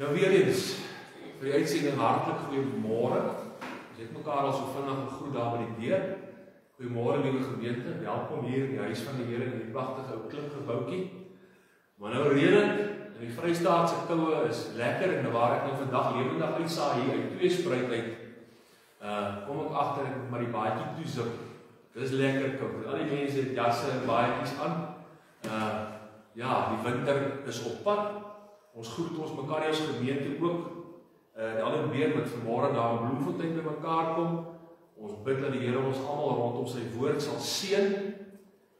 Nou weer eens, vir die uitsending hartlik goeiemôre. Ons het mekaar al so vinnig gegroet daar by die deur. Goeiemôre liewe gemeente, welkom hier in die huis van die Here in die pragtige ou klipgebouetjie. Maar nou reën dit, en die Vrystaatse koue is lekker, en waar ek nou vandag lewendig uitsaai hier uit Tweespruit uit, kom ek agter ek moet maar die baadjie toezip. Dis lekker koud. Al die mense het jasse en baadjies aan. Ja, die winter is op pad. Ons groet ons mekaar as gemeente ook. Al die weer met vanmôre daar in Bloemfontein by mekaar kom. Ons bid dat die Here ons almal rondom sy woord sal seën.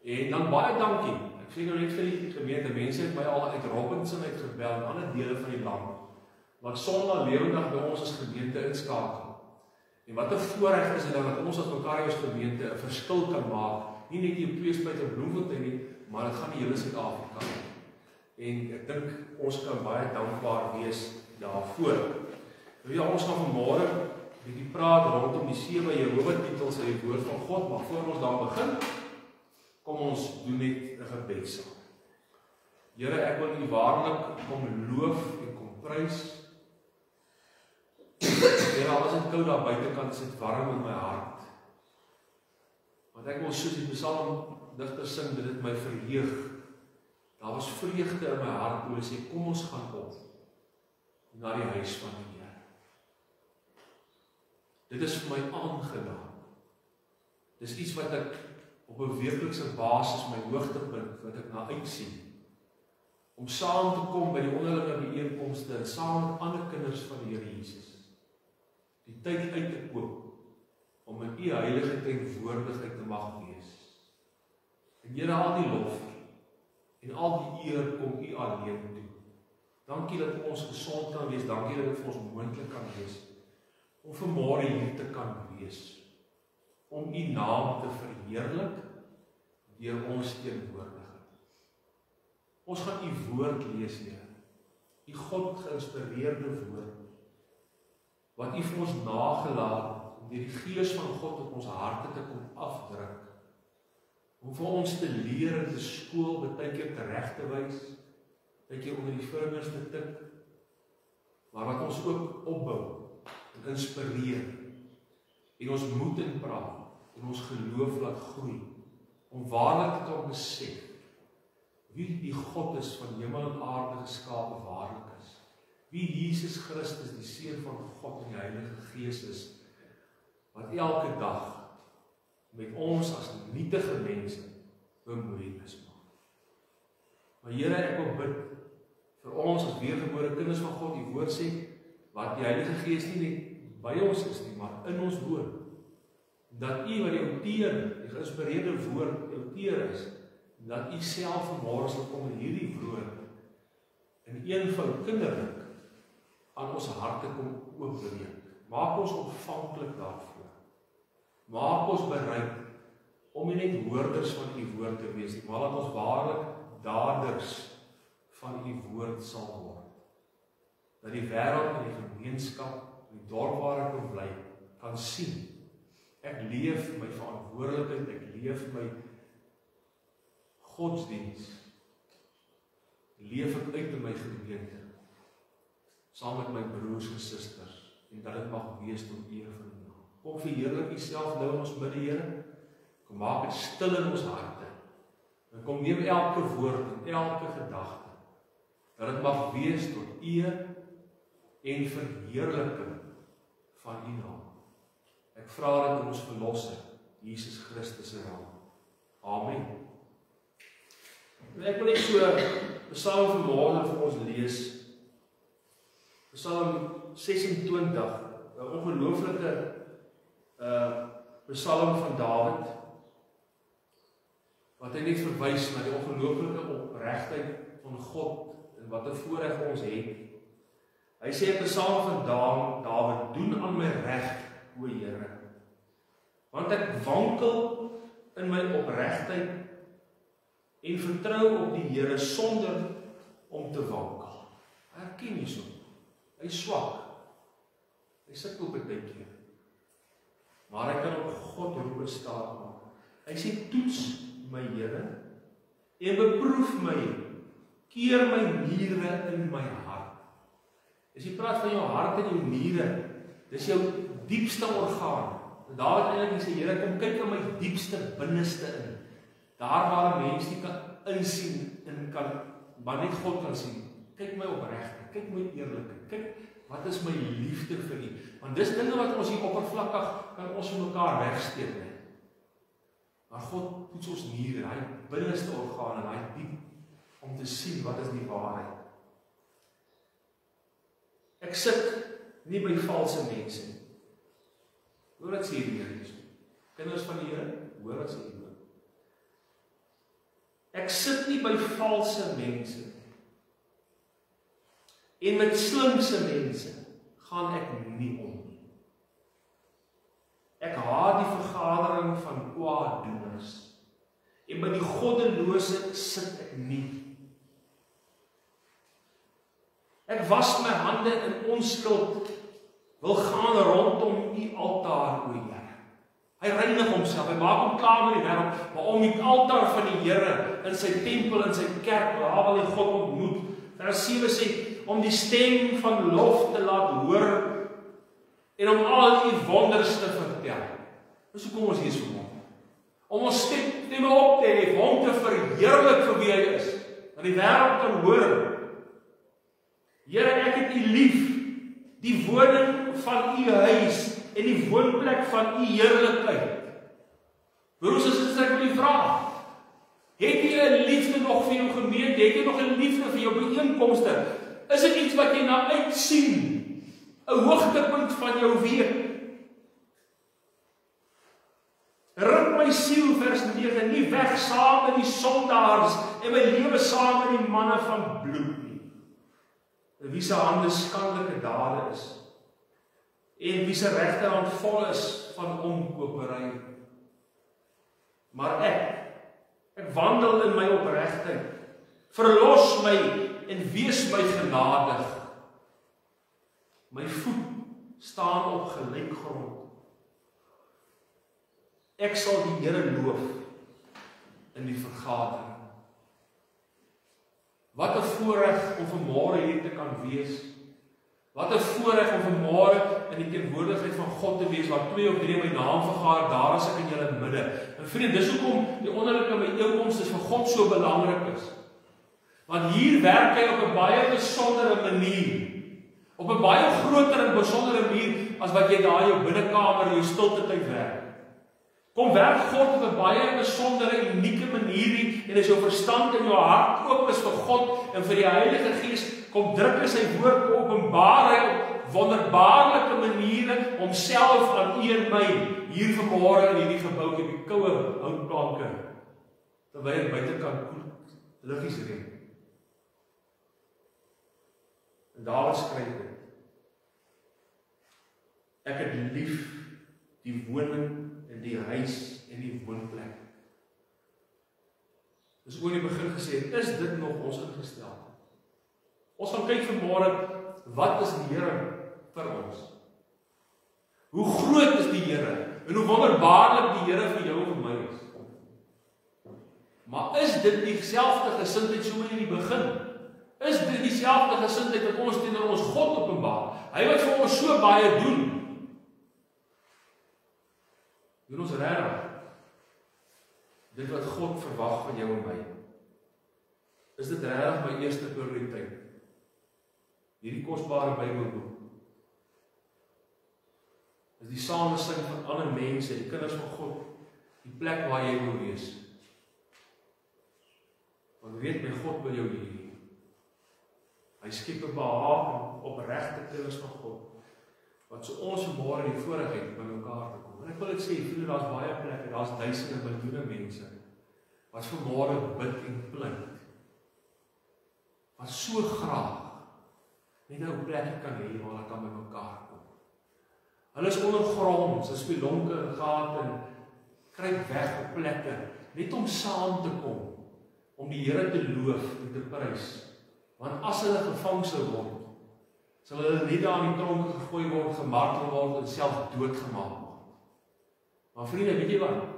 En dan baie dankie. Ek sê nou net vir die gemeente, mense het my al uit Robinson uitgebel en ander dele van die land. Wat Sondag lewendig by ons as gemeente inskakel. En wat 'n voorreg is dit dat ons as mekaar as gemeente 'n verskil kan maak. Nie net hier op Tweespruit en Bloemfontein nie, maar dit gaan die hele Suid-Afrika. En ek dink ons kan baie dankbaar wees daarvoor. Nou ja, ons gaan vanmôre 'n bietjie praat rondom die 7 Jehovah-titels uit die woord van God, maar voor ons daar begin, kom ons doen net 'n gebed saam. Here, ek wil U waarlik kom loof en kom prys. Here, al is dit koud daar buitekant, sit warm in my hart. Want ek wil soos die psalmdigter sing, dit my verheug. Daar was vreugde in my hart toe hy sê, kom ons gaan op na die huis van die Here. Dit is vir my aangenaam. Dis iets wat ek op 'n weeklikse basis my hoogtepunt wat ek na uitsien. Om saam te kom by die onderlinge bijeenkomste en saam met ander kinders van die Here Jesus. Die tyd uit te koop om in U heilige teenwoordigheid te mag wees. En Here, al die lof en al die eer kom U alleen toe. Dankie dat ons gesond kan wees, dankie dat dit vir ons moontlik kan wees, om vanmôre hier te kan wees, om U naam te verheerlik, deur ons teenwoordigheid. Ons gaan U woord lees, Here, U God geïnspireerde woord, wat U vir ons nagelaat het, om deur die Gees van God op ons harte te kom afdruk, om vir ons te leer en te skool, baie keer tereg te wys, baie keer onder die vingers te tik, maar wat ons ook opbou en inspireer, en ons moed en praat, en ons geloof laat groei, om waarlik te kan besef, wie die God is van hemel en aarde geskape waarlik is, wie Jesus Christus, die Seun van God en die Heilige Gees is, wat elke dag met ons as nietige mense bemoeienis maak. Maar Here, ek wil bid vir ons as weergebore kinders van God, die woord sê, wat die Heilige Gees nie net by ons is nie, maar in ons woon. Dat U wat die outeur, die geïnspireerde woord, die outeur is, dat U self vanmôre sal kom in hierdie woord, in eenvoud kinderlik, aan ons harte kom oopbreek. Maak ons ontvanklik daarvoor. Maak ons bereid om nie net hoorders van U woord te wees, maar dat ons waarlik daders van U woord sal word. Dat die wêreld en die gemeenskap, die dorp waar ek bly, kan sien. Ek leef my verantwoordelikheid, ek leef my godsdiens. Leef ek uit in my gemeente, saam met my broers en susters, en dat dit mag wees tot eer van U naam. Kom verheerlik U self nou in ons midde, Here. Kom maak dit stil in ons harte. En kom neem elke woord en elke gedagte, dat dit mag wees tot eer en verheerliking van U naam. Ek vra dit in ons verlosser, Jesus Christus se naam. Amen. En ek wil net so 'n psalm vanmôre vir ons lees. Psalm 26, 'n ongelooflike psalm van Dawid, wat hy net verwys na die ongelooflike opregtheid van God en wat 'n voorreg ons het. Hy sê 'n psalm van Dawid, doen aan my reg, o Here, want ek wankel in my opregtheid en vertrou op die Here sonder om te wankel. Hy erken hierso, hy is swak, hy sukkel baie keer, maar hy kan op God roep staat maak. Hy sê, toets my Here en beproef my, keer my niere in my hart As jy praat van jou hart en jou niere, dis jou diepste orgaan. En Dawid eintlik sê, Here, kom kyk in my diepste binneste in. Daar waar 'n mens nie kan insien en maar net God kan sien. Kyk my opregte, kyk my eerlikheid, kyk wat is my liefde vir U. Want dis dinge wat ons hier oppervlakkig kan ons vir mekaar wegsteek, né? Maar God toets ons niere, hy binneste organe, hy diep om te sien wat is die waarheid. Ek sit nie by valse mense nie. Hoor wat sê die Here hierso. Kinders van die Here, hoor wat sê die Here. Ek sit nie by valse mense nie. En met slinkse mense gaan ek nie om nie. Ek haat die vergadering van kwaaddoeners. En by die goddelose sit ek nie. Ek was my hande in onskuld, wil gaan rondom U altaar, o Here. Hy reinig homself, hy maak hom klaar met die wêreld, maar om die altaar van die Here in sy tempel, in sy kerk, waar wil hy God ontmoet. Vers 7 sê, om die stem van lof te laat hoor, en om al U wonders te vertel. Dis hoekom ons hier is vanmôre. Om ons stemme op te hef, hom te verheerlik vir wie hy is, dat die wêreld kan hoor. Here, ek het U lief, die woning van U huis en die woonplek van U heerlikheid. Broers en susters, ek wil U vra, het jy 'n liefde nog vir jou gemeente? Het jy nog 'n liefde vir jou byeenkomste? Is dit iets wat jy na uitsien? 'n hoogtepunt van jou week? Ruk my siel, vers 9, nie weg saam met die sondaars en my lewe saam met die manne van bloed nie. Wie se hande skandelike dade is en wie se regterhand vol is van omkopery. Maar ek wandel in my opregtheid. Verlos my en wees my genadig. My voet staan op gelyk grond. Ek sal die Here loof in die vergadering. Wat 'n voorreg om vanmôre hier te kan wees. Wat 'n voorreg om vanmôre in die teenwoordigheid van God te wees, waar 2 of 3 in my naam vergader, daar is ek in julle midde. En vriende, dis hoekom die onderlinge byeenkomste vir God so belangrik is. Want hier werk hy op 'n baie besondere manier. Op 'n baie groter en besondere manier as wat jy daar in jou binnekamer in jou stilte tyd werk. Kom werk God op 'n baie besondere, unieke manier en as jou verstand en jou hart oop is vir God en vir die Heilige Gees, kom druk hy sy woord openbaar hy op wonderbaarlike maniere homself aan u en my hier vanmôre in hierdie gebou op die koue houtplanke terwyl dit buitekant koel liggies reën. En Dawid skryf dit. Ek het lief die woning en die huis en die woonplek. Dis oor die begin gesê, is dit nog ons ingestel? Ons gaan kyk vanmôre, wat is die Here vir ons? Hoe groot is die Here? En hoe wonderbaarlik die Here vir jou en vir my is? Maar is dit dieselfde gesindheid so in die begin? Is dit dieselfde gesindheid wat ons teenoor ons God openbaar? Hy wat vir ons so baie doen. Doen ons regtig dit wat God verwag van jou en my? Is dit regtig my eerste prioriteit? Hierdie kosbare Bybelboek is die samesing van ander mense, die kinders van God, die plek waar jy wil wees. Want weet my, God wil jou hier. Hy skep 'n behaag en opregte kinders van God, wat so ons vanmôre die voorreg het by mekaar te kom. En ek wil dit sê, vriende, daar's baie plekke, daar's duisende, miljoene mense wat vanmôre bid en pleit, wat so graag net nou 'n plek kan hê waar hulle kan by mekaar kom. Hulle is ondergronds, is spelonke en gate en kruip weg op plekke, net om saam te kom, om die Here te loof en te prys. Want as hulle gevang sou word, sal hulle nie daar in die tronk gegooi word, gemartel word en self doodgemaak word. Maar vriende, weet jy wat?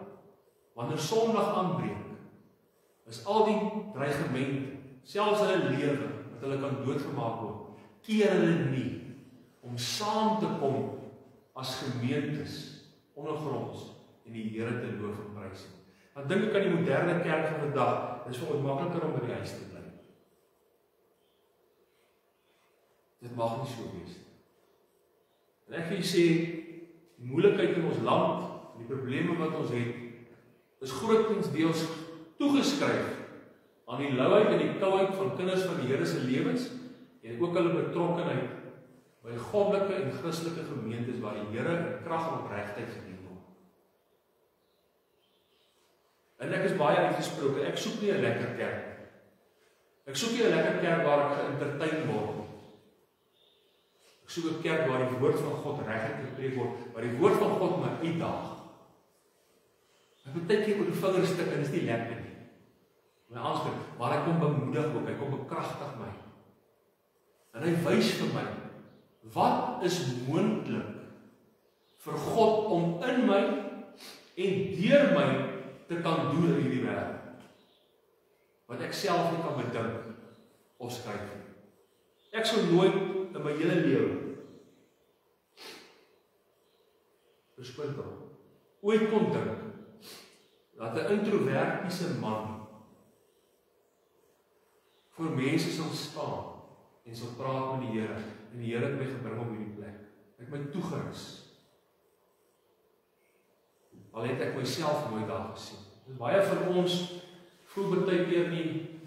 Wanneer Sondag aanbreek, is al die dreigemente, selfs hulle lewe, dat hulle kan doodgemaak word, keer hulle nie om saam te kom as gemeentes ondergronds en die Here te loof en prys nie. Dan dink ek aan die moderne kerk van vandag, dit is vir ons makliker om by die huis te bly. Dit mag nie so wees nie. En ek wil sê, die moeilikheid in ons land, die probleme wat ons het, is grotendeels toegeskryf aan die louheid en die kouheid van kinders van die Here se lewens en ook hulle betrokkenheid by goddelike en Christelike gemeentes waar die Here in krag en opregtheid gedien word. En ek is baie uitgesproke, ek soek nie 'n lekker kerk. Ek soek nie 'n lekker kerk waar ek geïntertein word. Ek soek 'n kerk waar die woord van God regtig gepreek word, waar die woord van God my uitdaag. Ek moet baie keer oor die vingers stik en dit is nie lekker nie. My aanspreek, maar hy kom bemoedig ook, hy kom bekragtig my. En hy wys vir my, wat is moontlik vir God om in my en deur my te kan doen in hierdie wêreld. Wat ek self nie kan bedink of skryf nie. Ek sou nooit in my hele lewe ooit kon dink dat 'n introvertiese man voor mense sal staan en sal praat met die Here en die Here het my gebring op hierdie plek. Ek het my toegerus. Al het ek myself nooit daar gesien. Baie van ons voel baie keer nie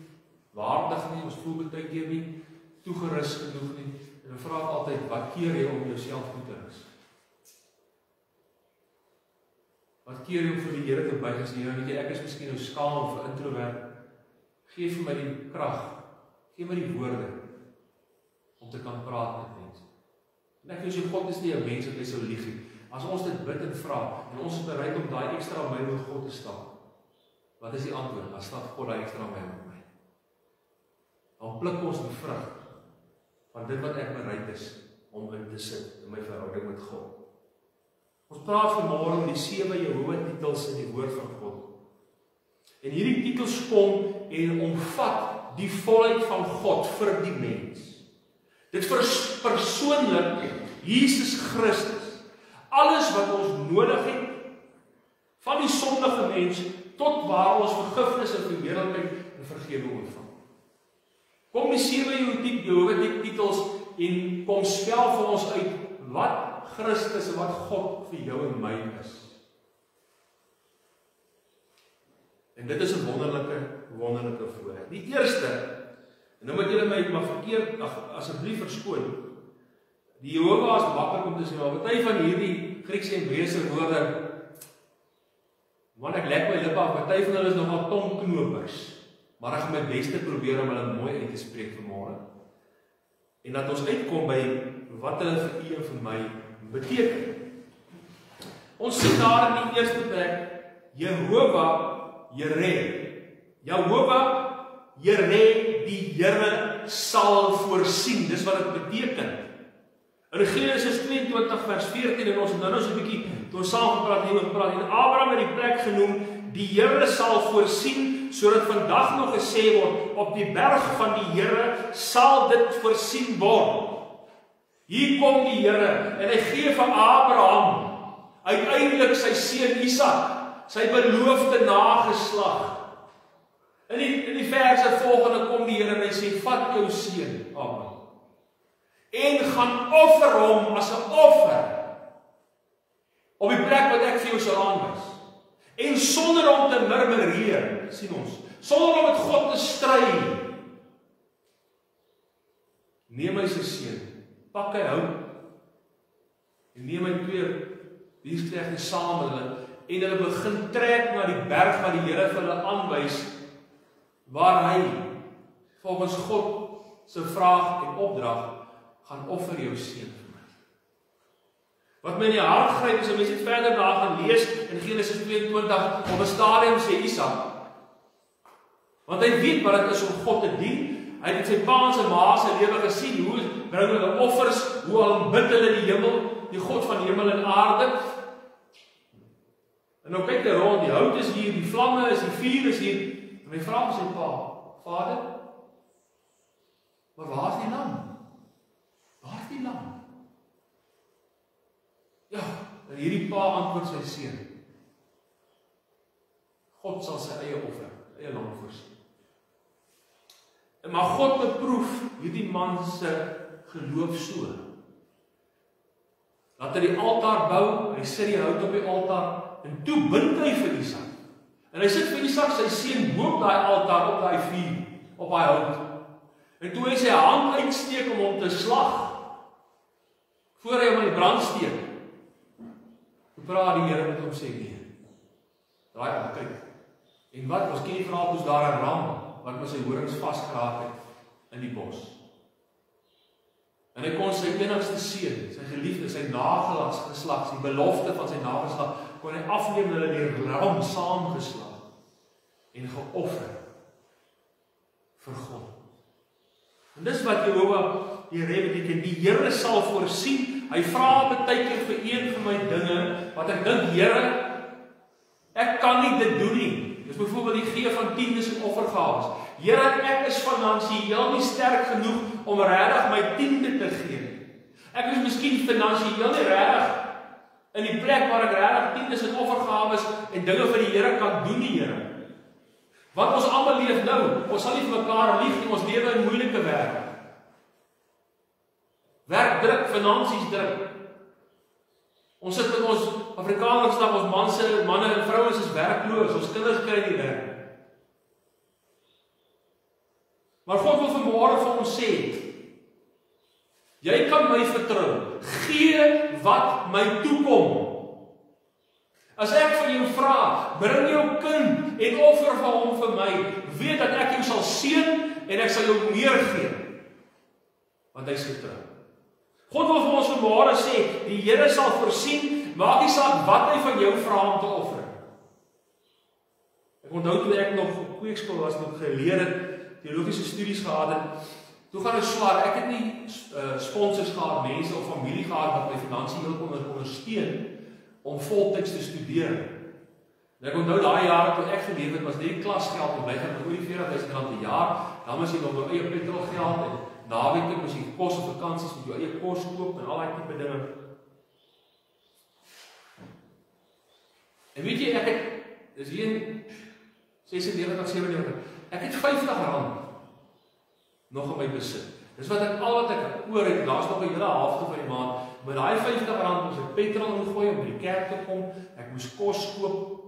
waardig nie, ons voel baie keer nie toegerus genoeg nie. En dan vra ek altyd, wat keer jy om jouself toe te rus? Wat keer jy om vir die Here te buig as jy, ek is miskien nou skaam vir introvert. Gee vir my die krag, gee my die woorde om te kan praat met mense. En ek sê God is nie 'n mens wat hy sou lieg nie. As ons dit bid en vra en ons is bereid om daai ekstra myl met God te stap. Wat is die antwoord? Dan stap God daai ekstra myl met my. Dan pluk ons die vrug van dit wat ek bereid is om in te sit in my verhouding met God. Ons praat vanmôre oor die 7 Jehovah-titels in die woord van God. En hierdie titels kom en omvat die volheid van God vir die mens. Dit verpersoonlik Jesus Christus. Alles wat ons nodig het, van die sondige mens tot waar ons vergifnis en verheerlikheid en vergewing ontvang. Kom die 7 Jehovah-titels en kom spel vir ons uit wat Christus en wat God vir jou en my is. En dit is 'n wonderlike voorreg. Die eerste, en nou moet julle my maar verkeerd asseblief verskoon. Die Jehovah is maklik om te sê, maar party van hierdie Griekse en Hebreëse woorde, want ek lek my lippe af, party van hulle is nogal tongknopers. Maar ek gaan my beste probeer om hulle mooi uit te spreek vanmôre. En dat ons uitkom by wat hulle vir u en vir my beteken. Ons sien daar in die eerste plek Jehovah Jireh. Jehovah Jireh, die Here sal voorsien. Dis wat dit beteken. In Genesis 22 vers 14 en ons het nou so 'n bietjie toe ons saam gepraat en Abraham het die plek genoem, die Here sal voorsien, sodat vandag nog gesê word, op die berg van die Here sal dit voorsien word. Hier kom die Here en hy gee vir Abraham uiteindelik sy seun Isak, sy beloofde nageslag. In die verse volgende kom die Here en hy sê, vat jou seun, Abraham, en gaan offer hom as 'n offer op die plek wat ek vir jou sal aanwys. En sonder om te murmureer, sien ons, sonder om met God te stry, neem hy sy seun, pak hy hout, en neem hy 2 dienstknegte saam met hulle, en hulle begin trek na die berg wat die Here vir hulle aanwys, waar hy volgens God se vraag en opdrag gaan offer jou seun vir my. Wat my in die hart gryp is, as mens dit verder daar gaan lees in Genesis 22, op 'n stadium sê Isak, want hy weet wat dit is om God te dien. Hy het sy pa en sy ma se lewe gesien, hoe bring hulle offers, hoe aanbid hulle die hemel, die God van hemel en aarde. En nou kyk hy rond, die hout is hier, die vlamme is hier, vuur is hier, en hy vra vir sy pa, Vader, maar waar is die lam? En hierdie pa antwoord sy seun: God sal sy eie offer, eie lam voorsien. Maar God beproef hierdie man se geloof so, dat hy die altaar bou, hy sit die hout op die altaar, en toe bind hy vir Isak. En hy sit vir Isak sy seun bo op daai altaar, op daai vuur, op daai hout. En toe hy sy hand uitsteek om hom te slag, voor hy hom in die brand steek, toe praat die Here met hom sê: nee, draai om, kyk. En wat, ons ken die verhaal, toe's daar 'n ram, wat met sy horings vasgeraak het in die bos. En hy kon sy enigste seun, sy geliefde, sy nageslag, die belofte van sy nageslag, kon hy afneem, hulle die ram saamgeslag en geoffer vir God. En dis wat Jehova Jireh beteken, die Here sal voorsien. Hy vra baie keer vir een van my dinge, wat ek dink, Here, ek kan nie dit doen nie. Dis byvoorbeeld die gee van tiendes en offergawes. Here, ek is finansiëel nie sterk genoeg om regtig my tiende te gee. Ek is miskien finansiëel nie regtig in die plek waar ek regtig tiendes en offergawes en dinge vir die Here kan doen nie, Here. Want ons almal leef nou, ons sal nie vir mekaar lieg nie, ons lewe in moeilike werk. Werkdruk, finansies druk. Ons sit met ons Afrikaners dag, ons manne en vrouens is werkloos, ons kinders kry nie werk. Maar God wil vanmôre vir ons sê, jy kan my vertrou, gee wat my toekom. As ek van jou vra, bring jou kind en offer vir hom vir my, weet dat ek jou sal seën en ek sal jou meer gee, want hy is getrou. God wil vir ons vanmôre sê, die Here sal voorsien, maak nie saak wat hy van jou vra om te offer. Ek onthou toe ek nog op kweekskool was, nog geleer het, teologiese studies gehad het, toe gaan ek swaar, ek het nie sponsors gehad, mense of familie gehad wat my finansiëel kon ondersteun om voltyds te studeer. En ek onthou daai jare toe ek geleef het, was net klasgeld en bly gaan oor die R40.000 'n jaar, dan was jy nog jou eie petrolgeld en naweek moes jy kos of vakansies met jou eie kos koop en al daai tipe dinge. En weet jy, ek het, dis hier in 96, ek het R50 nog in my besit. Dis wat ek al wat ek oor het, daar's nog 'n hele helfte van die maand, met daai R50 moes ek petrol ingooi om by die kerk te kom, ek moes kos koop,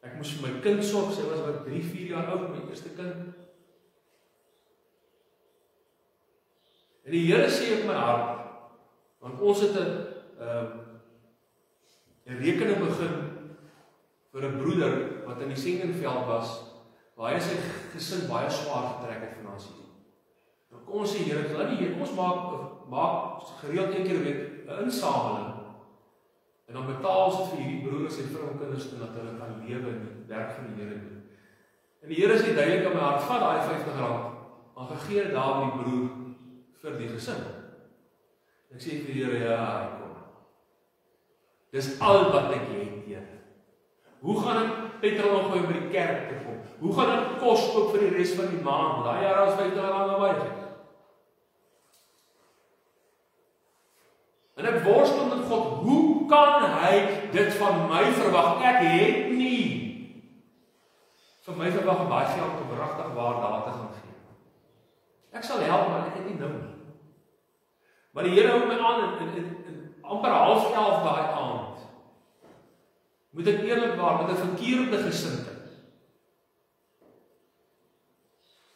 ek moes vir my kind sorg, sy was wat 3-4 jaar oud, my eerste kind. En die Here sê op my hart, want ons het 'n rekening begin vir 'n broeder wat in die Sengenveld was, waar hy sy gesin baie swaar getrek het finansiëel. Nou kom ons sê, Here, kom ons maak gereeld een keer 'n week 'n insameling, en dan betaal ons dit vir hierdie broers en vrou en kinders, dat hulle kan lewe en die werk van die Here doen. En die Here sê duidelik in my hart, vat daai R50, en gegee daar aan die broer vir die gesin. Ek sê vir die Here, ja, kom. Dis al wat ek het, Here. Hoe gaan ek petrol nog gooi by die kerk te kom? Hoe gaan ek kos koop vir die res van die maand? Daai jaar was R50 baie. En ek worstel met God, hoe kan hy dit van my verwag? Ek het nie van my verwag om baie geld op regtig waar daar te gaan gee. Ek sal help, maar ek het nie nou nie. Maar die Here hou my aan in amper 11:30 daai aand. Moet ek eerlikwaar met 'n verkeerde gesindheid.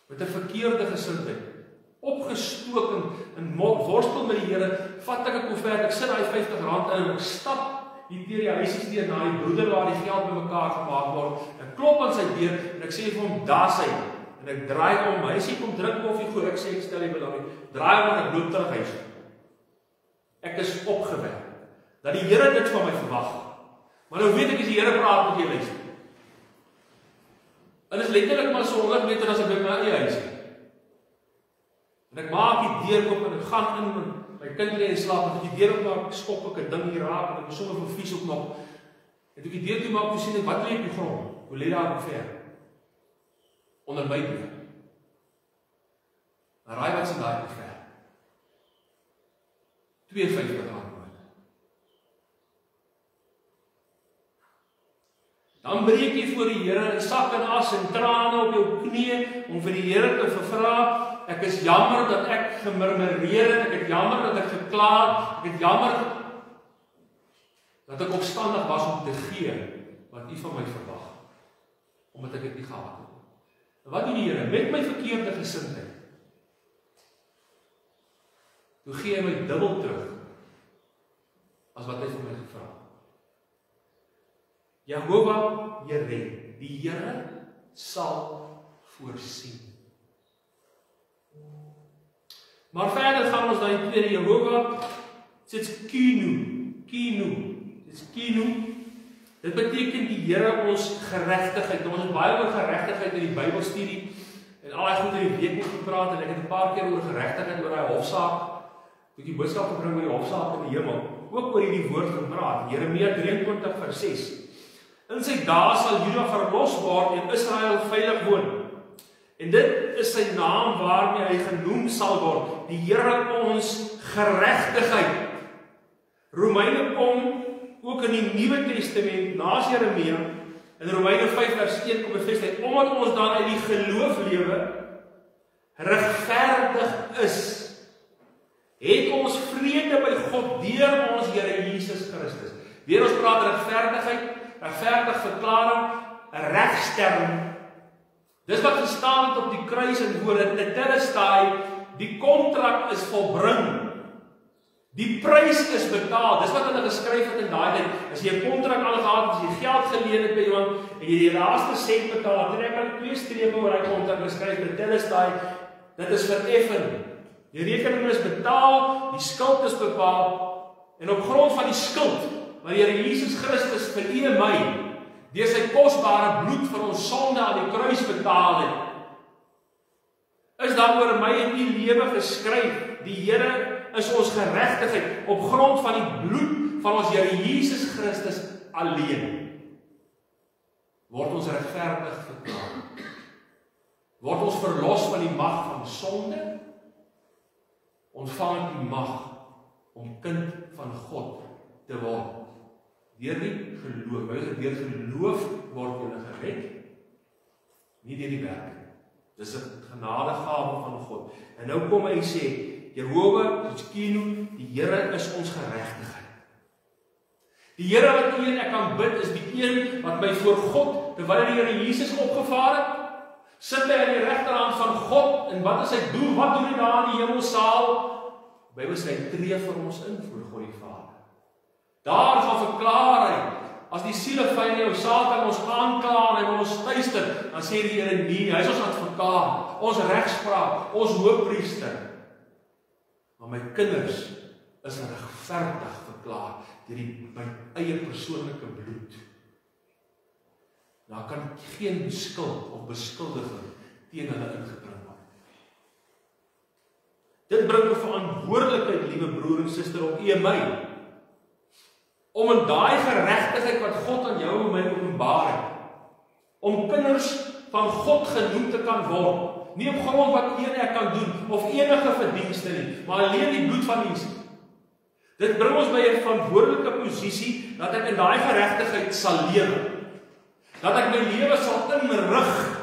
Met 'n verkeerde gesindheid. Opgestook en worstel met die Here, vat ek 'n koevert, ek sit daai R50 in en ek stap hier deur die huisies deur na die broeder waar die geld bymekaar gemaak word. Ek klop aan sy deur en ek sê vir hom, daar's hy. En ek draai om, hy sê kom drink koffie goed, ek sê ek stel nie belang nie. Draai om en ek loop terug huis. Ek is opgewek dat die Here dit van my verwag. Maar nou weet ek as die Here praat met jy luister. En dit is letterlik maar so 100 meter as ek by my eie huis is. En ek maak die deur oop en ek gaan in, my kind lê en slaap, en ek die deur oop maak, skop ek 'n ding hier raak, en ek is sommer vir vies op nog. En toe ek die deur toe maak, toe sien ek, wat lê op die grond? Hoe lê daar ver? Onder my deur. En raai wat sien daar op ver? R52 noot. Dan breek jy voor die Here in sak en as en trane op jou knieë om vir die Here te vra, ek is jammer dat ek gemurmureer het, ek het jammer dat ek gekla het, ek het jammer dat ek opstandig was om te gee wat U van my verwag, omdat ek dit nie gehad het. En wat doen die Here? Met my verkeerde gesindheid, toe gee hy my dubbel terug, as wat hy van my gevra het. Jehovah Jireh, die Here sal voorsien. Maar verder gaan ons na die tweede Jehovah, Tsidkenu, dit beteken die Here ons geregtigheid. Ons het baie oor geregtigheid in die Bybelstudie, en al die goed in die week moet gepraat, en ek het 'n paar keer oor geregtigheid, oor die hofsaak, toe ek die boodskap gebring oor die hofsaak in die hemel, ook oor hierdie woord gepraat, Jeremia 23 vers 6. In sy dae sal Juda verlos word en Israel veilig woon. En dit is sy naam waarmee hy genoem sal word, die Here ons geregtigheid. Romeine kom ook in die Nuwe Testament, naas Jeremia, in Romeine 5 vers 1 kom bevestig, omdat ons dan uit die geloof lewe, regverdig is, het ons vrede by God deur ons Here Jesus Christus. Weer ons praat regverdigheid, regverdig verklaring, 'n regstelling. Dis wat gestaan het op die kruis en woorde, tetelestai, die kontrak is volbring. Die prys is betaal. Dis wat hulle geskryf het in daai tyd. As jy 'n kontrak aangegaan het, as jy geld geleen het by iemand en jy die laaste sent betaal, dan trek hulle 2 strepe oor daai kontrak geskryf, tetelestai, dit is vereffen. Die rekening is betaal, die skuld is bepaal, en op grond van die skuld, wat die Here Jesus Christus vir u en my, deur sy kosbare bloed vir ons sonde aan die kruis betaal het, is daar oor my en u lewe geskryf, die Here is ons geregtigheid, op grond van die bloed van ons Here Jesus Christus alleen, word ons regverdig verklaar, word ons verlos van die mag van sonde, ontvang die mag om kind van God te word. Deur die geloof, deur geloof word jy gered, nie deur die werk. Dis 'n genadegawe van God. En nou kom hy sê, Jehovah Tsidkenu, die Here is ons geregtigheid. Die Here wat u en ek kan bid, is die een wat my voor God, terwyl die Here Jesus opgevaar het, sit hy aan die regterhand van God, en wat is sy doel? Wat doen hy daar in die hemelsaal? Die Bybel sê hy tree vir ons in voor God die Vader. Daar gaan verklaar hy, as die sielevyand jou Satan ons aankla en hy wil ons tuister, dan sê die Here nee, hy is ons advokaat, ons regspraak, ons hoëpriester. Maar my kinders is regverdig verklaar deur my eie persoonlike bloed. Daar kan geen skuld of beskuldiging teen hulle ingebring word. Dit bring 'n verantwoordelikheid, liewe broer en suster, op u en my, om in daai geregtigheid wat God aan jou en my openbaar het, om kinders van God genoem te kan word, nie op grond wat een ek kan doen, of enige verdienste nie, maar alleen die bloed van Jesus. Dit bring ons by 'n verantwoordelike posisie, dat ek in daai geregtigheid sal lewe, dat ek my lewe sal inrig,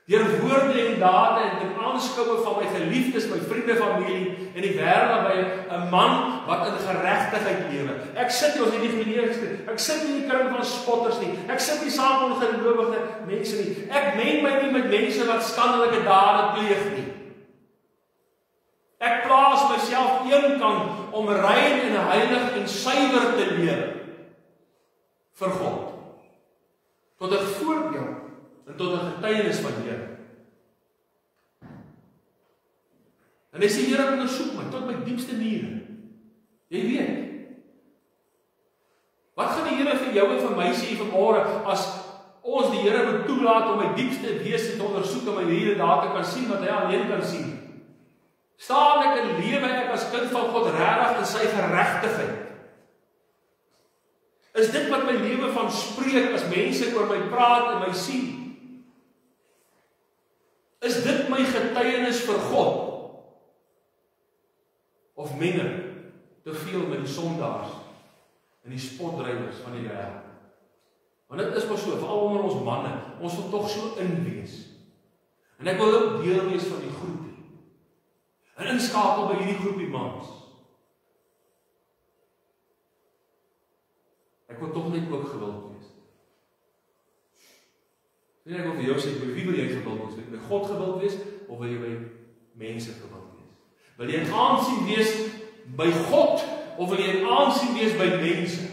deur woorde en dade en ten aanskoue van my geliefdes, my vriende, familie en die wêreld naby, 'n man wat in geregtigheid lewe. Ek sit nie, ons het nie geleer, ek sit nie in die kring van spotters nie, ek sit nie saam met ongelowige mense nie, ek meng my nie met mense wat skandelike dade pleeg nie. Ek plaas myself eenkant om rein en heilig en suiwer te lewe vir God, tot 'n voorbeeld en tot 'n getuienis van die Here. En hy sê, Here, ondersoek my tot my diepste niere. Jy weet, wat gaan die Here vir jou en vir my sê vanmôre, as ons die Here moet toelaat om my diepste wese te ondersoek en my niere daar te kan sien, wat hy alleen kan sien? Staan ek en lewe ek as kind van God regtig in sy geregtigheid? Is dit wat my lewe van spreek as mense oor my praat en my sien? Is dit my getuienis vir God? Of minder, te veel met die sondaars en die spotdrywers van die wêreld? Want dit is maar so, veral onder ons manne, ons wil tog so inwees. En ek wil ook deel wees van die groepie. En inskakel by hierdie groepie mans. Ek wil tog net ook gewild wees. Ek wil vir jou sê, by wie wil jy gewild wees? Wil jy by God gewild wees, of wil jy by mense gewild wees? Wil jy in aansien wees by God, of wil jy in aansien wees by mense?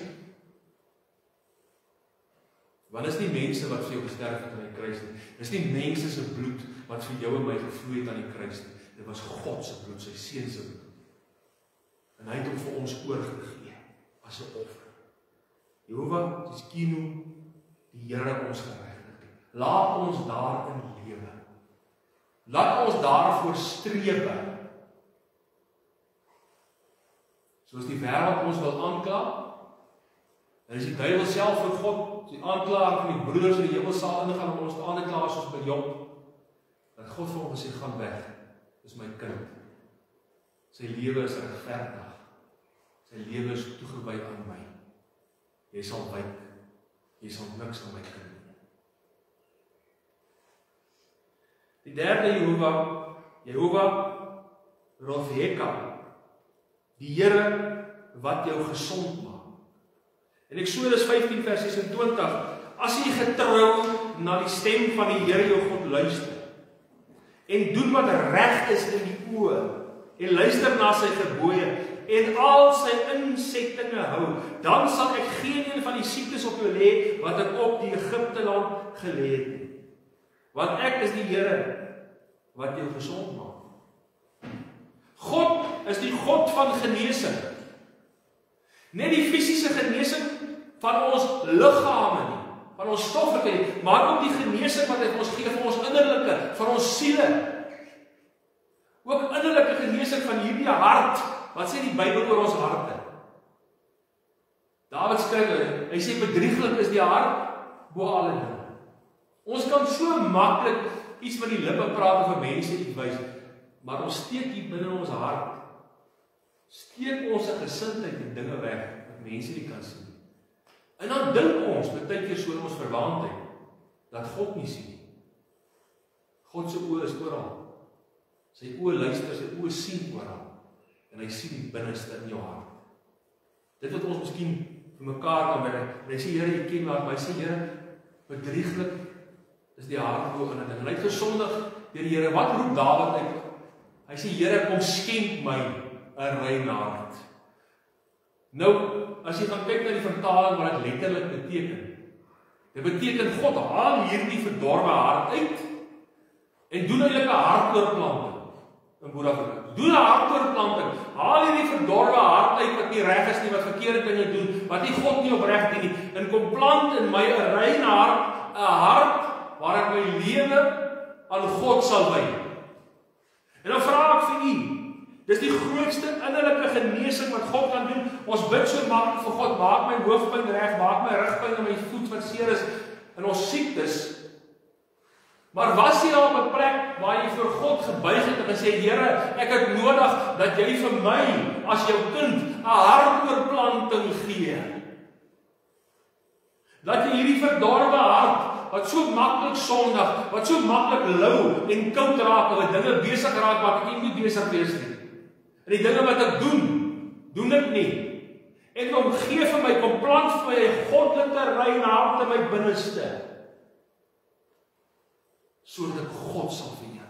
Want is nie mense wat vir jou gesterf het aan die kruis nie. Dis nie mense se bloed wat vir jou en my gevloei het aan die kruis nie. Dit was God se bloed, sy seun se bloed. En hy het hom vir ons oorgegee as 'n offer. Jehovah Tsidkenu, die Here ons geregtigheid. Laat ons daarin lewe. Laat ons daarvoor streef. Soos die wêreld ons wil aankla, en as die duiwel self vir God, die aanklaer van die broers in die hemel sal ingaan om ons te aankla soos by Job, dat God vir hom gesê, gaan weg, dis my kind. Sy lewe is regverdig. Sy lewe is toegewy aan my. Jy sal wyk. Jy sal niks aan my kind doen. Die derde Jehovah Roveka, die Here wat jou gesond maak. In Eksodus 15 vers 26, as jy getrou na die stem van die Here jou God luister, en doen wat reg is in die oë, en luister na sy gebooie, en al sy insettinge hou, dan sal ek geen een van die siektes op jou lê, wat ek op die Egipteland gelê het nie. Want ek is die Here wat jou gesond maak. God is die God van genesing. Net die fisiese genesing van ons liggame nie, van ons stoffelike nie, maar ook die genesing wat hy vir ons gee, vir ons innerlike, vir ons siele. Ook innerlike genesing van hierdie hart. Wat sê die Bybel oor ons harte? Dawid skryf, hy sê bedrieglik is die hart bo alle dinge. Ons kan so maklik iets van die lippe praat of vir mense iets wys, maar ons steek hier binne ons hart, steek ons 'n gesindheid en dinge weg, wat mense nie kan sien. En dan dink ons, baie keer so in ons verwaandheid, dat God nie sien nie. God se oë is oral. Sy oë luister, sy oë sien oral. En hy sien die binneste in jou hart. Dit wat ons miskien vir mekaar kan bring. En hy sê, Here, jy ken my, maar hy sê, Here, bedrieglik is die hart bo in dit. En hy het gesondig deur die Here. Wat roep Dawid uit? Hy sê, Here, kom skenk my 'n rein hart. Nou, as jy gaan kyk na die vertaling wat dit letterlik beteken. Dit beteken God haal hierdie verdorwe hart uit en doen eintlik 'n hartoortplanting. In Boerafrika. Doen 'n hartoortplanting. Haal hierdie verdorwe hart uit wat nie reg is nie, wat verkeerde dinge doen, wat nie God nie opreg dien nie, en kom plant in my 'n rein hart, 'n hart waar ek my lewe aan God sal wy. En dan vra ek vir u, dis die grootste innerlike genesing wat God kan doen. Ons bid so maklik vir God, maak my hoofpyn reg, maak my rugpyn en my voet wat seer is in ons siektes. Maar was jy al op 'n plek waar jy vir God gebuig het en gesê, Here, ek het nodig dat jy vir my as jou kind 'n hartoortplanting gee. Dat jy hierdie verdorwe hart wat so maklik sondig, wat so maklik lou en koud raak, wat dinge besig raak wat ek nie moet besig wees nie. En die dinge wat ek doen ek nie. En kom gee vir my, kom plant vir my 'n goddelike rein hart in my binneste. Sodat God sal verheer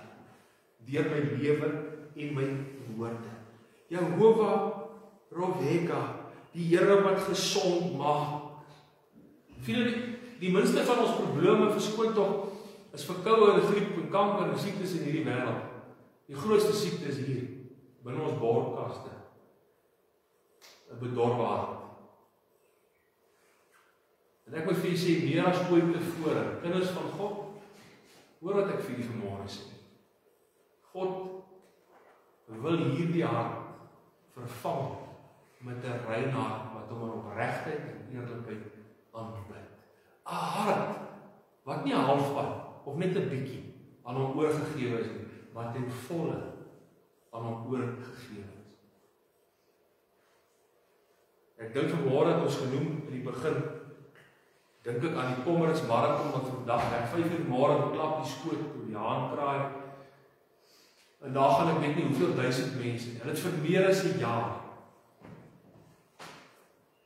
deur my lewe en my woorde. Jehovah Roveka, die Here wat gesond maak. Die minste van ons probleme verskoon tog is verkoue en griep en kanker en siektes in hierdie wêreld. Die grootste siekte is hier binne ons borskaste. 'n Bedorwe hart. En ek moet vir julle sê, meer as ooit tevore, kinders van God, hoor wat ek vir julle vanmôre sê. God wil hierdie hart vervang met 'n rein hart wat hom in opregtheid en eerlikheid aanbid. 'n Hart wat nie halfpad of net 'n bietjie aan hom oorgegee is nie, maar ten volle aan hom oorgegee is. Ek dink vanmôre het ons genoem in die begin Dink ek aan die Pommerens marathon wat vandag, 5:00 môre klap die skoot toe die haan kraai. En daar gaan ek weet nie hoeveel duisend mense. Hulle het vir meer as 'n jaar.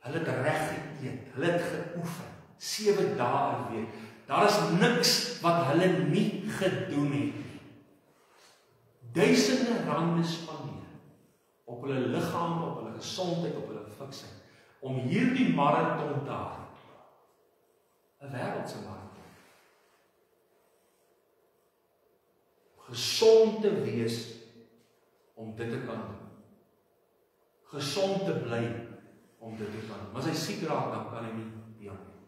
Hulle het reg geëet, hulle het geoefen, 7 dae 'n week. Daar is niks wat hulle nie gedoen het nie. Duisende rande spandeer op hulle liggame, op hulle gesondheid, op hulle fiksheid, om hierdie marathon te hardloop. 'n wêreldse marathon. Gesond te wees om dit te kan doen. Gesond te bly om dit te kan doen. Maar as hy siek raak, dan kan hy nie deel nie.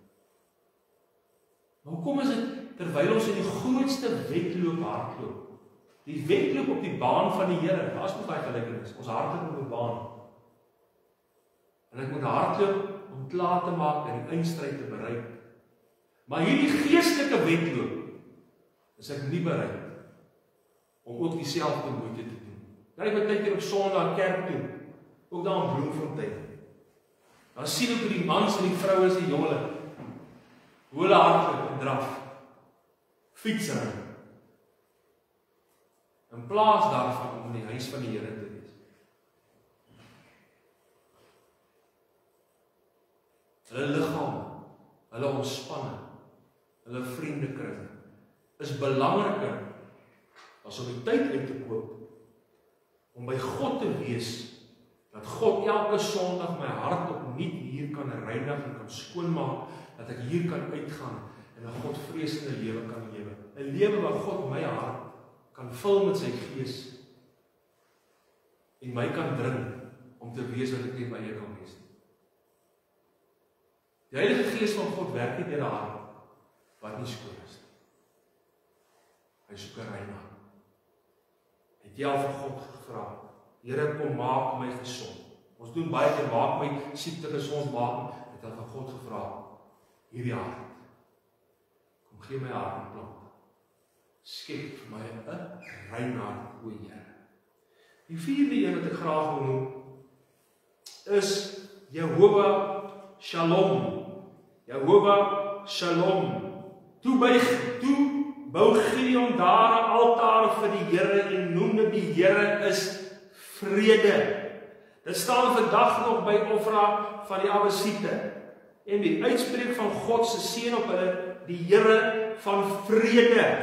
Maar hoekom is dit terwyl ons in die grootste wedloop hardloop? Die wedloop op die baan van die Here, daar is nog baie gelykenis. Ons hardloop op 'n baan. En ek moet hardloop om klaar te maak en die eindstryd te bereik. Maar hierdie geestelike wedloop is ek nie bereid om ook dieselfde moeite te doen. Kry baie keer op Sondag kerk toe, ook daar in Bloemfontein. Dan sien ek die mans en die vrouens en die jonge, hoe hulle hardloop en draf, fietsry, in plaas daarvan om in die huis van die Here te wees. Hulle liggame, hulle ontspanning, hulle vriendekring is belangriker as om die tyd uit te koop om by God te wees, dat God elke Sondag my hart opnuut hier kan reinig en kan skoonmaak, dat ek hier kan uitgaan en 'n Godvreesende lewe kan lewe. 'n Lewe waar God my hart kan vul met sy gees en my kan dring om te wees wat ek nie by jou kan wees nie. Die Heilige Gees van God werk nie deur 'n hart wat nie skoon is nie. Hy soek 'n rein hart. Het jy al vir God gevra, Here, kom maak my gesond. Ons doen baie keer, maak my siekte gesond, maak, het al van God gevra, hierdie hart, kom gee my hart en plant. Skep vir my 'n rein hart, o Here. Die vierde een wat ek graag wil noem, is Jehovah Shalom. Jehovah Shalom. Toe bou Gideon daar 'n altaar vir die Here en noemde die Here is vrede. Dit staan vandag nog by Ofra van die Abasiete. En die uitspreek van God se seën op hulle, die Here van vrede.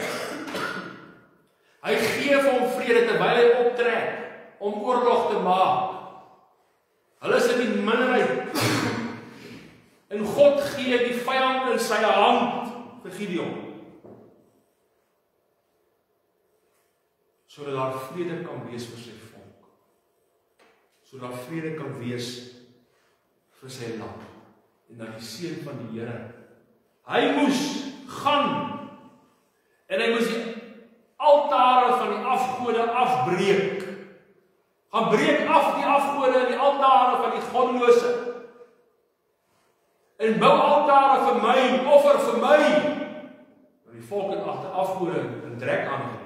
Hy gee vir hom vrede terwyl hy optrek om oorlog te maak. Hulle is in die minderheid. En God gee die vyand in sy hand vir Gideon. Sodat daar vrede kan wees vir sy volk. Sodat vrede kan wees vir sy land. En dat die seën van die Here, hy moes gaan en hy moes die altare van die afgode afbreek. Gaan breek af die afgode en die altare van die goddelose. En bou altare vir my, offer vir my. Want die volk het agter afgode in drek aangeloop.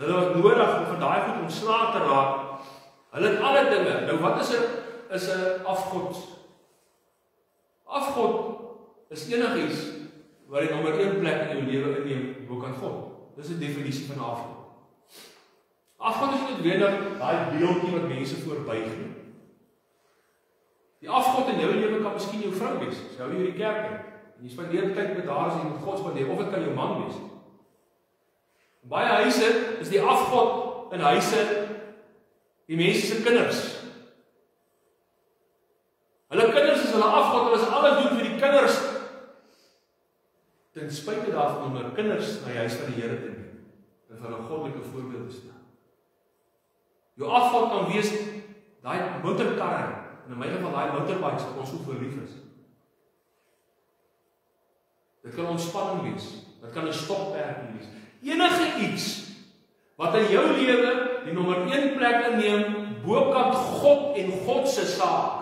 Hulle was nodig om van daai goed ontslae te raak. Hulle het alle dinge. Nou wat is 'n afgod? Afgod is enigiets wat die nommer 1 plek in jou lewe inneem bo kan God. Dis 'n definisie van 'n afgod. Afgod is nie noodwendig daai beeldjie wat mense voorbuig nie. Die afgod in jou lewe kan miskien jou vrou wees. Sy hou hier die kerk in. En jy spandeer tyd met haar as jy met God spandeer, of dit kan jou man wees. Baie huise is die afgod in huise die mense se kinders. Hulle kinders is hulle afgod, hulle is alles doen vir die kinders. Ten spyte daarvan om hulle kinders na die huis van die Here te neem. En vir hulle goddelike voorbeelde staan. Jou afgod kan wees daai motorkarre. En in my geval daai motorbikes wat ons so verlief is. Dit kan ontspanning wees. Dit kan 'n stokperd wees. Enige iets wat in jou lewe die nommer 1 plek inneem bokant God en God se saak,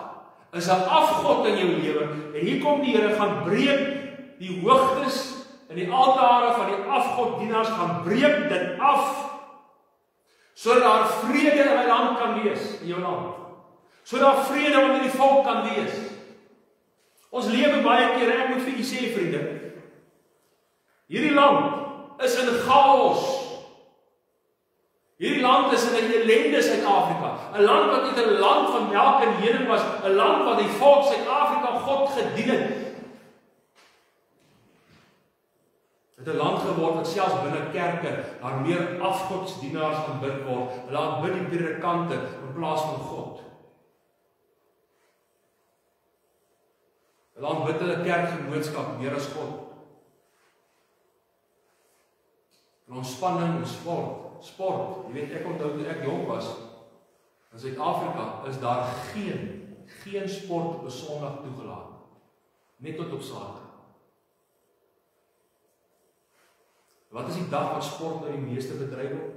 is 'n afgod in jou lewe. En hier kom die Here gaan breek die hoogtes en die altare van die afgoddienaars, gaan breek dit af, sodat daar vrede in my land kan wees, in jou land. Sodat vrede onder die volk kan wees. Ons lewe baie keer, ek moet vir u sê, vriende, hierdie land is in chaos. Hierdie land is in 'n ellende, Suid-Afrika. 'n Land wat net 'n land van melk en honing was, 'n land wat die volk Suid-Afrika God gedien het. Het 'n land geword wat selfs binne kerke daar meer afgodsdienaars aanbid word. Hulle aanbid die predikante in plaas van God. Hulle aanbid hulle kerkgenootskap meer as God. En ontspanning en sport. Jy weet, ek onthou toe ek jong was, in Suid-Afrika is daar geen sport op 'n Sondag toegelaat. Net tot op Saterdag. Wat is die dag wat sport nou die meeste bedryf word?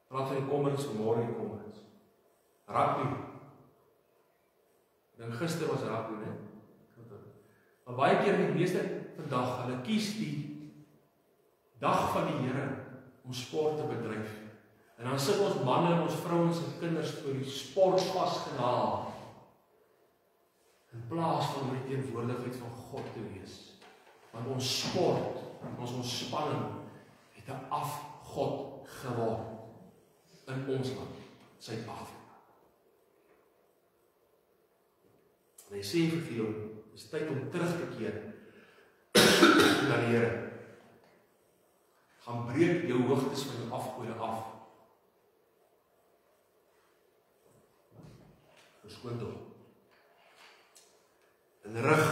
Praat van die Commonwealth vanmôre die Commonwealth. Rugby. Dan gister was rugby, né? Maar baie keer die meeste vandag, hulle kies die dag van die Here om sport te bedryf. En dan sit ons manne en ons vrouens en kinders vir die sport vasgenaal. In plaas van oor die teenwoordigheid van God te wees. Want ons sport, ons ontspanning het 'n afgod geword in ons land, Suid-Afrika. En hy sê vir Gideon, dis tyd om terug te keer na die Here. Gaan breek jou hoogtes van jou afgode af. Verskoon tog. En rig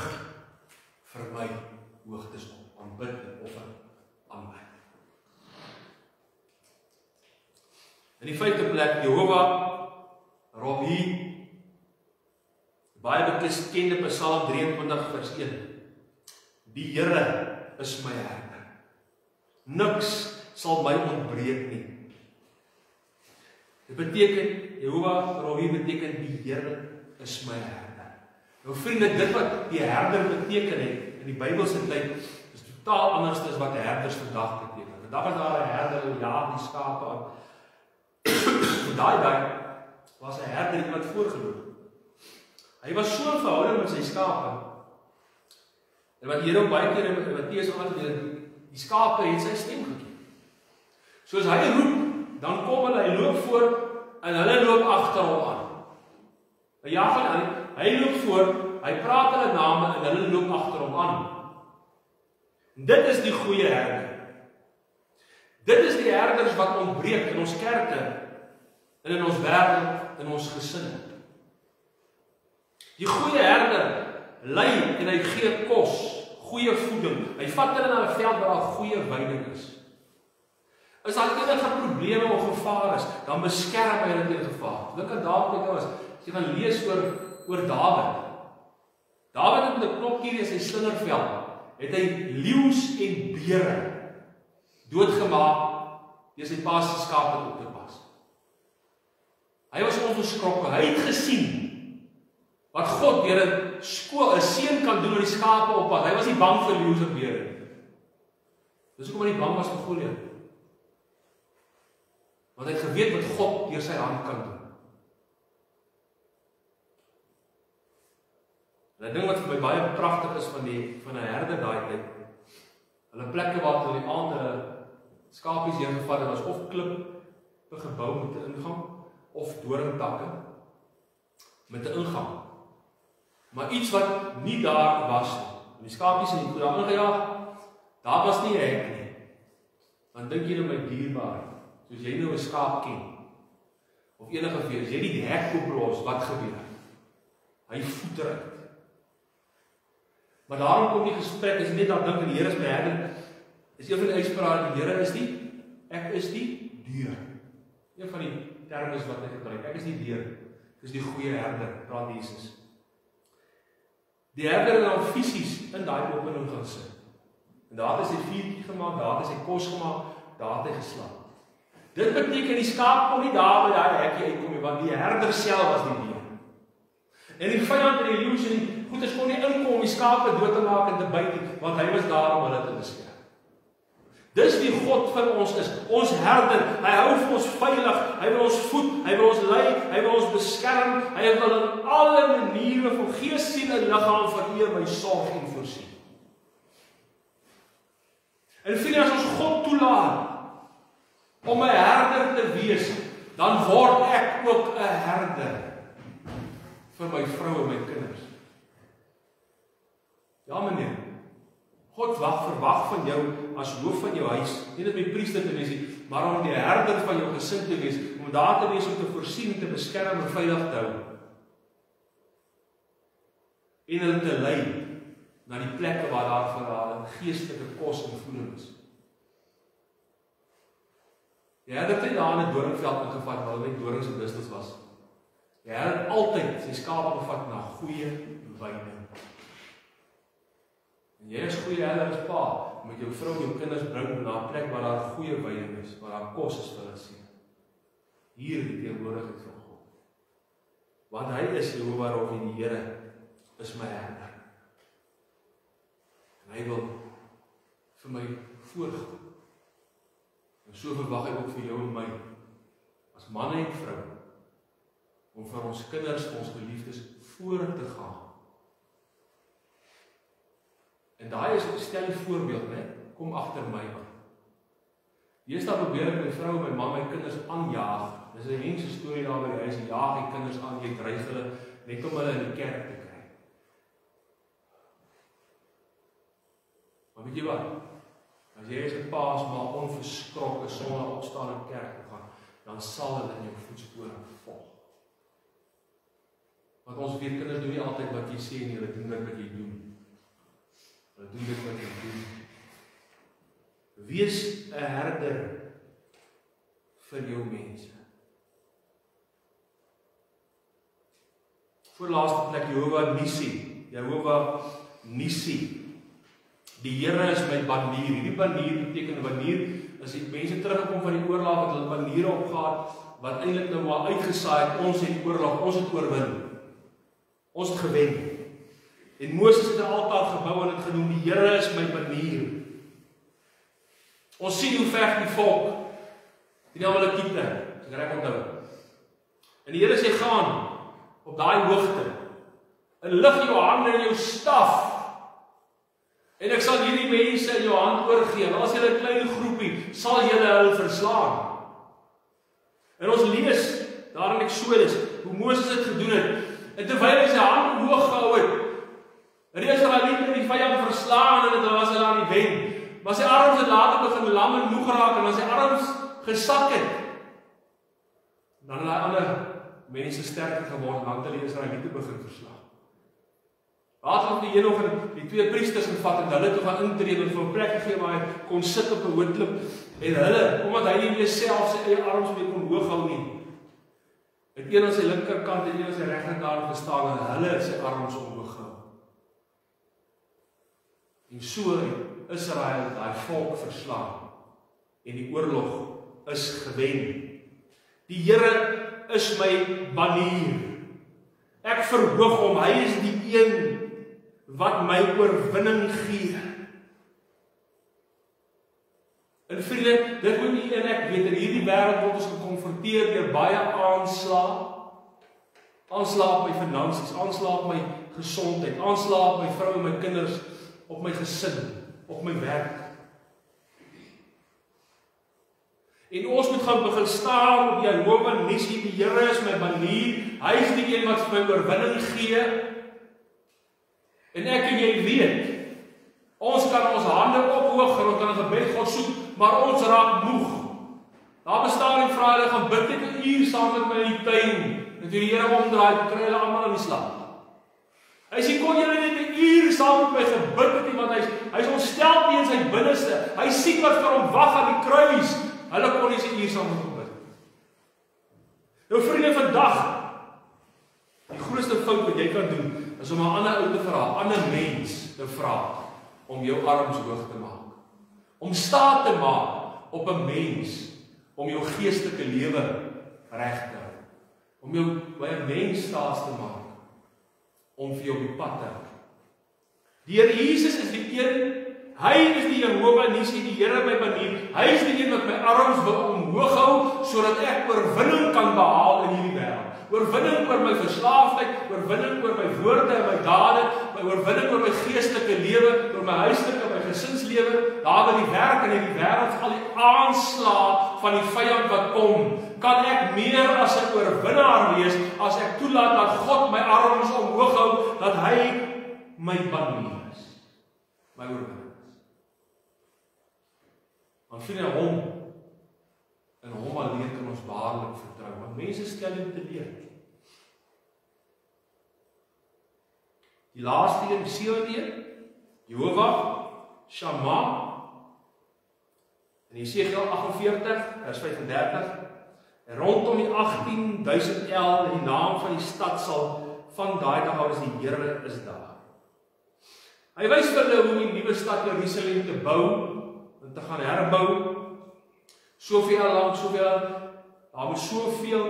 vir my hoogtes op, aanbid en offer aan my. In die 5de plek, Jehovah Rohi, baie bekende Psalm 23 vers 1. Die Here is my herder. Niks sal my ontbreek nie. Dit beteken, Jehovah Rohi beteken die Here is my herder. Nou vriende, dit wat die herder beteken het in die Bybelse tyd is totaal anders as wat herders vandag beteken. Vandag is daar 'n herder wat jaag die skape aan. In daai was 'n herder iemand voorgeloop. Hy was so 'n verhouding met sy skape. En wat hier ook baie keer in Matteus aangedoen, die skape het sy stem geken. So as hy roep, dan kom hulle, hy loop voor en hulle loop agter hom aan. Hy loop voor, hy praat hulle name en hulle loop agter hom aan. En dit is die goeie herder. Dit is die herders wat ontbreek in ons kerke en in ons wêreld, in ons gesinne. Die goeie herder lei en hy gee kos, goeie voeding. Hy vat hulle na 'n veld waar daar goeie weiding is. As daar enige probleme of gevaar is, dan beskerm hy hulle teen gevaar. Dink aan Dawid was. As jy gaan lees oor Dawid. Dawid het met 'n knopkie in sy slingerveld, het hy leeu's en beere doodgemaak deur sy pa se skape op te pas. Hy was onverskrokke. Hy het gesien wat God deur 'n seun kan doen met die skape oppas. Hy was nie bang vir leeu's en beere nie. Dis hoekom hy nie bang was vir Goliat. Want hy het geweet wat God deur sy hand kan doen. En 'n ding wat vir my baie pragtig is van 'n herder daai tyd. Hulle plekke waar hulle die aand hulle skapies heen gevat het, was of klippe gebou met 'n ingang of doringtakke met 'n ingang. Maar iets wat nie daar was nie. En die skapies het daar ingejaag. Daar was nie 'n hek nie. Dan dink jy nou my dierbaar, soos jy nou 'n skaap ken. Of enige veer, as jy die hek oplos, wat gebeur? Hy voeter uit. Maar daarom kom die gesprek, as jy net daar dink, die Here is my herder, is een van die uitsprake, die Here is ek is die deur. Een van die terme wat hy gebruik, ek is die deur, ek is die goeie herder, praat Jesus. Die herder het dan fisies in daai opening gaan sit. En daar het hy sy vuurtjie gemaak, daar het hy sy kos gemaak, daar het hy geslaap. Dit beteken die skaap kon nie daar by daai hekkie uitkom nie, want die herder self was die deur. En die vyand en die leeu's en die goeters kon nie inkom om die skape dood te maak en te byt nie, want hy was daar om hulle te beskerm. Dis wie God vir ons is, ons herder. Hy hou vir ons veilig, hy wil ons voed, hy wil ons lei, hy wil ons beskerm, hy wil in alle maniere van gees, siel en liggaam vereer my sorg en voorsien. En vriende, as ons God toelaat om 'n herder te wees, dan word ek ook 'n herder vir my vrou en my kinders. Ja, meneer. God verwag van jou as hoof van jou huis, nie net my priester te wees nie, maar om die herder van jou gesin te wees, om daar te wees om te voorsien, te beskerm en veilig te hou. En hulle te lei na die plekke waar daar vir hulle geestelike kos en voeding is. Die herder het daar in 'n doringveld ingevat, waar hulle net dorings en distels was. Die herder het altyd sy skape gevat na goeie weide. En jy as goeie herder as pa, met jou vrou en jou kinders bring na 'n plek waar daar goeie weide is, waar daar kos is vir hulle sien. Hier die teenwoordigheid van God. Want hy is Jehova Rafa, die Here is my herder. En hy wil vir my voorgaan. En so verwag hy ook vir jou en my, as manne en vrou, om vir ons kinders, vir ons geliefdes, voor te gaan. En daai is 'n stel voorbeeld, né? Kom agter my aan. Deesdae probeer ek my vrou, my man, my kinders aanjaag. Dis 'n mense storie daar by die huis, jaag die kinders aan, jy dreig hulle net om hulle in die kerk te kry. Maar weet jy wat? As jy as 'n pa is maar onverskrokke sonder opstaan in kerk te gaan, dan sal hulle in jou voetspore volg. Want ons weet kinders doen nie altyd wat jy sê nie, hulle doen dit wat jy doen. Hulle doen dit wat jy doen. Wees 'n herder vir jou mense. Voorlaaste plek, Jehova Nissi. Jehova Nissi. Die Here is my banier. Hierdie banier beteken banier, as die mense teruggekom van die oorlog, wat hulle baniere opgehad, wat eintlik nou maar uitgesaai het, ons het oorlog, ons het oorwin. Ons het gewen. En Moses het 'n altaar gebou en het genoem, die Here is my banier. Ons sien hoe veg die volk, die Amalekiete, as ek reg onthou. En die Here sê, gaan op daai hoogte, en lig jou hande en jou staf, en ek sal hierdie mense in jou hand oorgee, en as julle 'n klein groepie, sal julle hulle verslaan. En ons lees, daar in Eksodus, hoe Moses dit gedoen het, en terwyl hy sy hand omhoog gehou het, en die Israeliete die vyand verslaan, en dit was hulle aan die wen, maar sy arms het later begin lam en moeg geraak, en as sy arms gesak het, dan het hy ander mense sterker geword, en dan het hulle die Israeliete begin verslaan. Later het die Henog en die twee priesters gevat, en hulle toe gaan intree, en vir 'n plek gegee waar hy kon sit op 'n hoë klip, en hulle, omdat hy nie meer self sy eie arms meer kon hoog hou nie, het een aan sy linkerkant en een aan sy regterkant gestaan, en hulle het sy arms omhoog gehou. En so het Israel daai volk verslaan, en die oorlog is gewen. Die Here is my banier. Ek verhoog hom, hy is die een wat my oorwinning gee. En vriende, dit moet nie en ek weet, in hierdie wêreld word ons gekonfronteer deur baie aanslae. Aanslae op my finansies, aanslae op my gesondheid, aanslae op my vrou en my kinders, op my gesin, op my werk. En ons moet gaan begin staan op Jehova Nissi, die Here is my banier, hy is die een wat vir my oorwinning gee. En ek en jy weet, ons kan ons hande ophoog en ons kan 'n gebed God soek, maar ons raak moeg. Daar bestaan die vraag, hulle gaan bid net 'n uur saam met my in die tuin, en toe die Here omdraai, kry hulle almal in die slaap. Hy sê, kon julle net 'n uur saam met my gebid het, want hy is ontstel nie in sy binneste. Hy sien wat vir hom wag aan die kruis. Hulle kon nie sy uur saam met hom bid. Nou vriende, vandag, die grootste fout wat jy kan doen, is om 'n ander ou te vra, 'n ander mens te vra, om jou arms hoog te maak. Om staat te maak op 'n mens, om jou geestelike lewe reg te hou. Om jou by 'n mens staat te maak, om vir jou op die pad te hou. Die Here Jesus is die een, Hy is die Jehovah Nissi, die Here my banier. Hy is die een wat my arms wil omhoog hou, sodat ek oorwinning kan behaal in hierdie wêreld. Oorwinning oor my verslaafdheid, oorwinning oor my woorde en my dade, oorwinning oor my geestelike lewe, oor my huislike en my gesinslewe, daar waar die werk en in die wêreld, al die aanslae van die vyand wat kom, kan ek meer as 'n oorwinnaar wees, as ek toelaat dat God my arms omhoog hou, dat hy my banier is, my oorwinning. Want vriende, hom en hom alleen kan ons waarlik vertrou, want mense stel hom te leer. Die laaste een, die 7de een, Jehovah Shammah, in Jesegiel 48, vers 35, en rondom die 18.000 el, die naam van die stad sal van daai dag af as die Here is daar. Hy wys vir hulle hoe die nuwe stad Jerusalem te bou, en te gaan herbou, soveel lank, daar moet soveel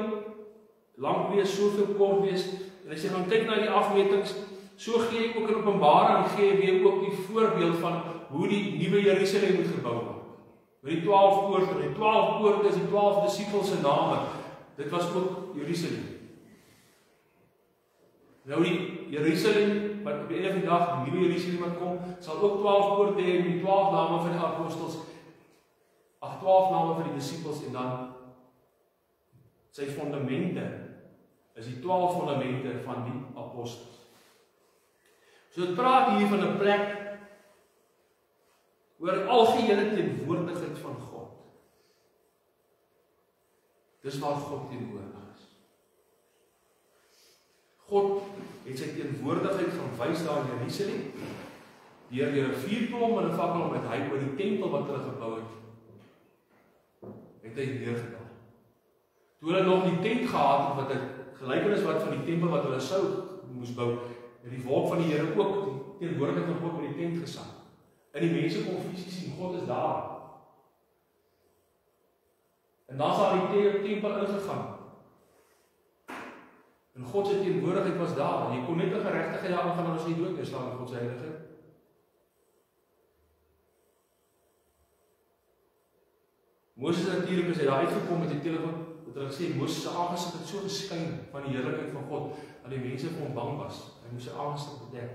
lank wees, soveel kort wees, en as jy gaan kyk na die afmetings, so gee ek ook in Openbaring, gee weer ook die voorbeeld van hoe die nuwe Jerusalem moet gebou word. Met die 12 poorte, die 12 poorte is die 12 disippels se name, dit was ook Jerusalem. Nou die Jerusalem, wat op die einde van die dag, die nuwe Jerusalem wat kom, sal ook 12 poorte hê, met die 12 name van die apostels, 12 name van die disippels, en dan sy fondamente, is die 12 fondamente van die apostels. So het praat hier van 'n plek, oor algehele teenwoordigheid van God. Dis waar God teenwoordig is. God het sy teenwoordigheid gaan wys daar in Jerusalem, deur 'n vuurkolom en 'n fakkel met hy oor die tempel wat hulle gebou het hy neergedaal. Toe hulle nog die tent gehad het, wat 'n gelykenis wat van die tempel wat hulle sou moes bou, het die wolk van die Here ook die teenwoordigheid van God met die tent gesak. En die mense kon fisies sien, God is daar. En dan sal die tempel ingegaan. En God se teenwoordigheid was daar. Jy kon net 'n geregtige aangaan en as jy dood is, staan God se heiligheid. Moses natuurlik as hy daar uitgekom met die telefoon, het hulle gesê Moses se aangesig het so geskyn van die heerlikheid van God, dat die mense vir hom bang was. Hy moes sy aangesig bedek.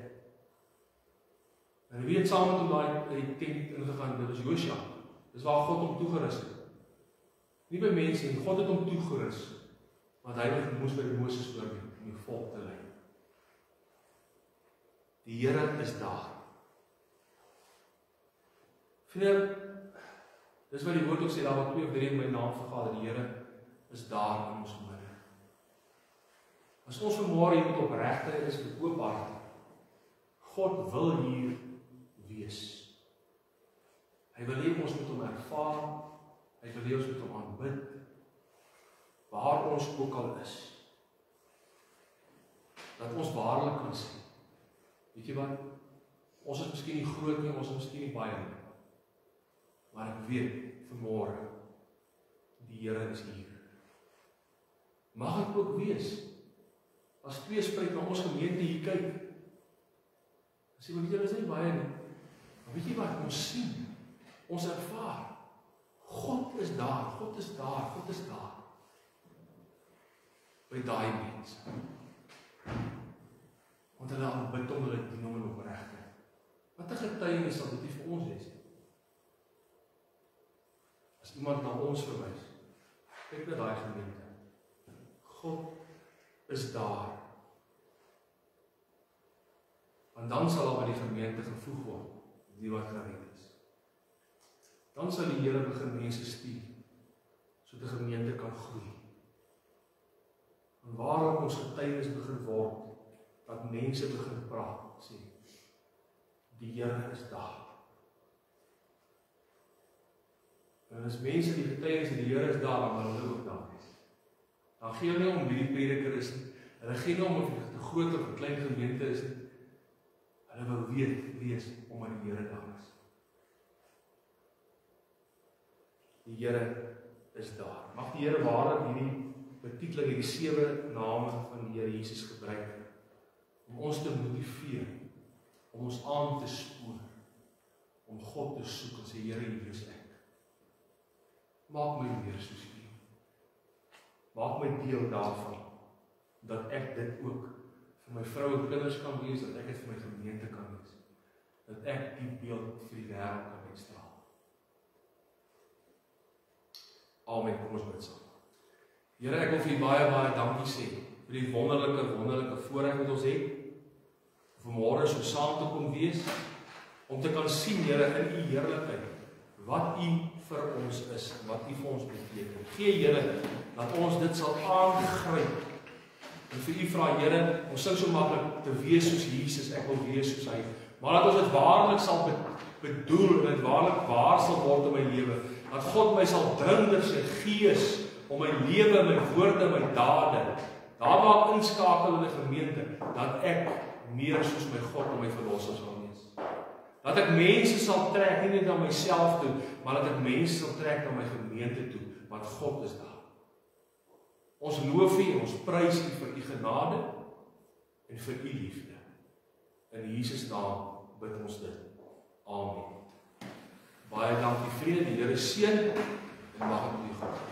En wie het saam met hom daai tent ingegaan? Dit was Josua. Dis waar God hom toegerus het. Nie by mense nie, God het hom toegerus, want hy moes by Moses oorneem om die volk te lei. Die Here is daar. Vriende, dis wat die woord ook sê, daar wat 2 of 3 in my naam vergader, die Here is daar in ons midde. As ons vanmôre hier met opregtheid is, met oop hart, God wil hier wees. Hy wil hê ons moet hom ervaar, hy wil hê ons moet hom aanbid, waar ons ook al is. Dat ons waarlik kan sê, weet jy wat, ons is miskien nie groot nie, ons is miskien nie baie nie, maar ek weet, vanmôre, die Here is hier. Mag ek ook wees, as 2 spruit na ons gemeente hier kyk, en sê, weet jy, is nie baie nie, maar weet jy wat, ons sien, ons ervaar, God is daar, God is daar, God is daar, by daai mense, want hulle aanbid hom, hulle dien hom in opregtheid. Wat 'n getuienis sal dit nie vir ons wees? As iemand na ons verwys, kyk na daai gemeente, God is daar. Want dan sal daar by die gemeente gevoeg word, die wat gered is. Dan sal die Here begin mense stuur, sodat die gemeente kan groei. En waarom ons getuienis begin word, dat mense begin praat, sê, die Here is daar. En as mense die getuienis die Here is daar, dan hulle ook daar is. Dan gee hulle nie om wie die prediker is nie. Hulle gee nie om of dit 'n groot of 'n klein gemeente is nie. Hulle wil wees omdat die Here daar is. Die Here is daar. Mag die Here waarlik hierdie betiteling, hierdie 7 name van die Here Jesus gebruik om ons te motiveer, om ons aan te spoor, om God te soek en sê, Here, hier is ek. Maak my meer soos U. Maak my deel daarvan, dat ek dit ook vir my vrou en kinders kan wees, dat ek dit vir my gemeente kan wees, dat ek die beeld vir die wêreld kan uitstraal. Amen, kom ons bid saam. Here, ek wil vir U baie, baie dankie sê, vir die wonderlike voorreg wat ons het, vanmôre so saam te kom wees, om te kan sien, Here, in U heerlikheid, wat U vir ons is, wat U vir ons beteken. Gee, Here, dat ons dit sal aangryp, en vir U vra, Here, ons sing so maklik te wees soos Jesus, ek wil wees soos Hy, maar dat ons dit waarlik sal bedoel, en dit waarlik waar sal word in my lewe, dat God my sal bring deur sy Gees, om my lewe, my woorde, my dade, daar waar ek inskakel in die gemeente, dat ek meer soos my God en my Verlosser sal wees. Dat ek mense sal trek, nie net na myself toe, maar dat ek mense sal trek na my gemeente toe, want God is daar. Ons loof U en ons prys U vir U genade en vir U liefde. In Jesus naam bid ons dit. Amen. Baie dankie vriende, die Here seën en mag dit U goed.